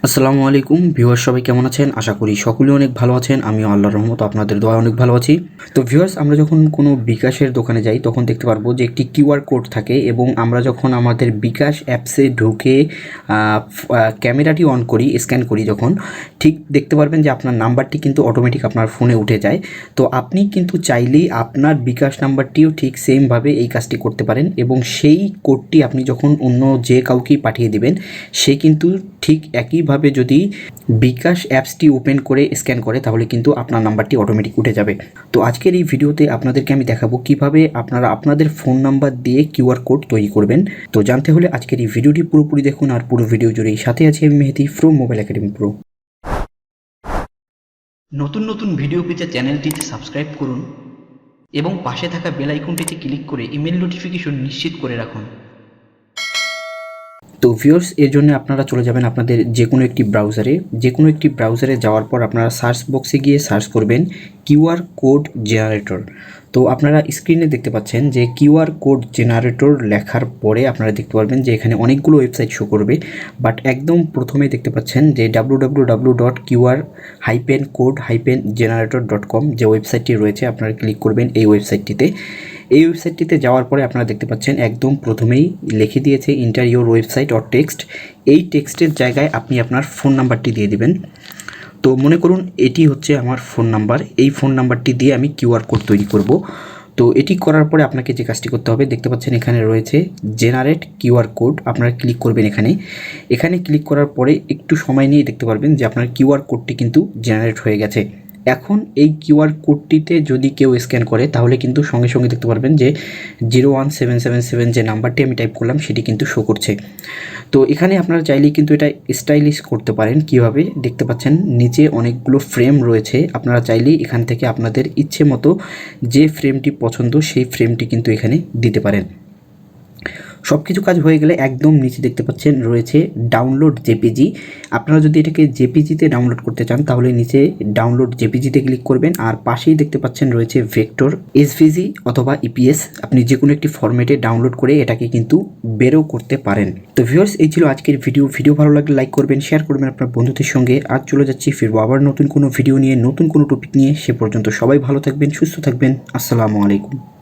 আসসালামু আলাইকুম ভিউয়ার্স, সবাই কেমন আছেন? আশা করি সকলেই অনেক ভালো আছেন। আমিও আল্লাহর রহমত আপনাদের দোয়ায় অনেক ভালো আছি। তো ভিউয়ার্স, আমরা যখন কোনো বিকাশের দোকানে যাই তখন দেখতে পারবো যে একটি কিউআর কোড থাকে, এবং আমরা যখন আমাদের বিকাশ অ্যাপসে ঢুকে ক্যামেরাটি অন করি, স্ক্যান করি, যখন ঠিক দেখতে পারবেন যে আপনার নাম্বারটি কিন্তু অটোমেটিক আপনার ফোনে উঠে যায়। তো আপনি কিন্তু চাইলেই আপনার বিকাশ নাম্বারটিও ঠিক সেমভাবে এই কাজটি করতে পারেন, এবং সেই কোডটি আপনি যখন অন্য যে কাউকেই পাঠিয়ে দিবেন, সে কিন্তু ঠিক একইভাবে যদি বিকাশ অ্যাপসটি ওপেন করে স্ক্যান করে তাহলে কিন্তু আপনার নাম্বারটি অটোমেটিক উঠে যাবে। তো আজকের এই ভিডিওতে আপনাদেরকে আমি দেখাবো কিভাবে আপনারা আপনাদের ফোন নাম্বার দিয়ে কিউআর কোড তৈরি করবেন। তো জানতে হলে আজকের এই ভিডিওটি পুরোপুরি দেখুন, আর পুরো ভিডিও জুড়েই সাথে আছি আমি মেহেদি ফ্রম মোবাইল একাডেমি প্রো। নতুন নতুন ভিডিও পেতে চ্যানেলটিতে সাবস্ক্রাইব করুন এবং পাশে থাকা বেল আইকনটিতে ক্লিক করে ইমেল নোটিফিকেশন নিশ্চিত করে রাখুন। তো ভিউয়ার্স, এর জন্য আপনারা চলে যাবেন আপনাদের যে কোনো একটি ব্রাউজারে যাওয়ার পর আপনারা সার্চ বক্সে গিয়ে সার্চ করবেন কিউআর কোড জেনারেটর। তো আপনারা স্ক্রিনে দেখতে পাচ্ছেন যে কিউআর কোড জেনারেটর লেখার পরে আপনারা দেখতে পারবেন যে এখানে অনেকগুলো ওয়েবসাইট শো করবে, বাট একদম প্রথমে দেখতে পাচ্ছেন যে www.qr-code-generator.com যে ওয়েবসাইটটি রয়েছে, আপনারা ক্লিক করবেন এই ওয়েবসাইটটিতে। এই ওয়েবসাইটটিতে যাওয়ার পরে আপনারা দেখতে পাচ্ছেন একদম প্রথমেই লিখে দিয়েছে inter your website or text. এই টেক্সটের জায়গায় আপনি আপনার ফোন নাম্বারটি দিয়ে দিবেন। তো মনে করুন এটি হচ্ছে আমার ফোন নাম্বার, এই ফোন নাম্বারটি দিয়ে আমি কিউআর কোড তৈরি করব। তো এটি করার পরে আপনাকে যে কাজটি করতে হবে, দেখতে পাচ্ছেন এখানে রয়েছে জেনারেট কিউআর কোড, আপনারা ক্লিক করবেন এখানে ক্লিক করার পরে একটু সময় নিয়ে দেখতে পারবেন যে আপনার কিউআর কোডটি কিন্তু জেনারেট হয়ে গেছে। এখন এই কিউআর কোডটিতে যদি কেউ স্ক্যান করে তাহলে কিন্তু সঙ্গে সঙ্গে দেখতে পারবেন যে 01777 যে নাম্বারটি আমি টাইপ করলাম সেটি কিন্তু শো করছে। তো এখানে আপনারা চাইলেই কিন্তু এটা স্টাইলিশ করতে পারেন। কিভাবে দেখতে পাচ্ছেন নিচে অনেকগুলো ফ্রেম রয়েছে, আপনারা চাইলেই এখান থেকে আপনাদের ইচ্ছে মতো যে ফ্রেমটি পছন্দ সেই ফ্রেমটি কিন্তু এখানে দিতে পারেন। সব কিছু কাজ হয়ে গেলে একদম নিচে দেখতে পাচ্ছেন রয়েছে ডাউনলোড জেপিজি। আপনারা যদি এটাকে জেপিজিতে ডাউনলোড করতে চান তাহলে নিচে ডাউনলোড জেপিজিতে ক্লিক করবেন, আর পাশেই দেখতে পাচ্ছেন রয়েছে ভেক্টর, এসভিজি অথবা ইপিএস। আপনি যে কোনো একটি ফরম্যাটে ডাউনলোড করে এটাকে কিন্তু বেরও করতে পারেন। তো ভিউয়ার্স, এই ছিল আজকের ভিডিও ভালো লাগলে লাইক করবেন, শেয়ার করবেন আপনার বন্ধুদের সঙ্গে। আজ চলে যাচ্ছি, ফিরবো আবার নতুন কোনো ভিডিও নিয়ে, নতুন কোনো টপিক নিয়ে। সে পর্যন্ত সবাই ভালো থাকবেন, সুস্থ থাকবেন। আসসালামু আলাইকুম।